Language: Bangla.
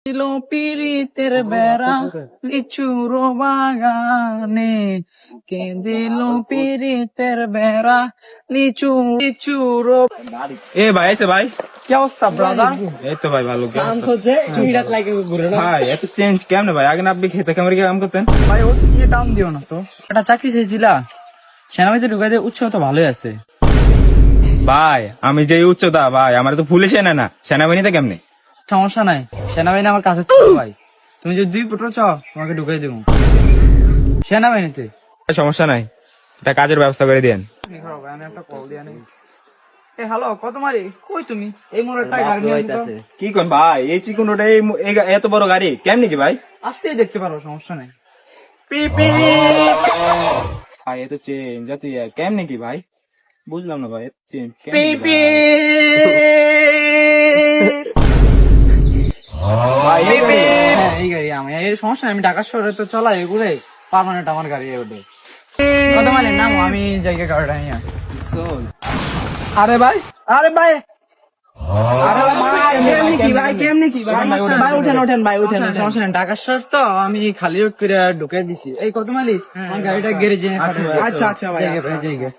দিল পিরিতের বেড়া লিচুর বাগানে, কে দিল পিরিতের বেড়া লিচুর। এ ভাই এসে ভাই, কি অবস্থা ব্রাদার? এই তো ভাই ভালো। ভাই এত চেঞ্জ কেমনে ভাই? আগে না আপনি খেতে কামড়ে কাম করতেন? ভাই ও দিয়ে টাউন দিও না তো, একটা চাকরি চেয়েছিলা সেনাবাহিনীতে ঢুকাই দিয়ে, উৎসাহ তো ভালোই আছে। ভাই আমি যে উচ্চতা ভাই, আমার তো পুলিশে না সেনাবাহিনীতে কেমনে? সমস্যা নাই, সেনাবাহিনী আমার কাছে ছিল ভাই। তুমি যদি 2 ফুটো চাও তোমাকে ঢুকাই দেবো সেনাবাহিনীতে। সমস্যা নাই, এটা কাজের ব্যবস্থা করে দেন। হ্যালো, কত মারি? কই তুমি? এই মোড় একটা গাড়ি নিয়ে আসো তো। কি কোন ভাই, এই চিকুন রোডে এত বড় গাড়ি কেমনে কি ভাই? আসতেই দেখতে পারো, সমস্যা নাই। ভাই এত চেঞ্জ যাতে কেমনে কি ভাই? বুঝলাম না ভাই, এত চেঞ্জ ভাই? হ্যাঁ এই গাড়ি আমি, এই সমস্যা নাই, আমি ঢাকা শহরে তো চলাই এগুলো, পার্মানেন্ট আমার গাড়ি ওঠে। কত মারি নামো, আমি জায়গা গাড়িটা নিয়ে আসি। আরে ভাই, আরে ভাই, সমস্যা নাই, ঢাকা শহর তো আমি খালি করে ঢুকে দিছি। এই কত মালি আমার গাড়িটা গ্যারেজে। আচ্ছা আচ্ছা ভাই, জায়গা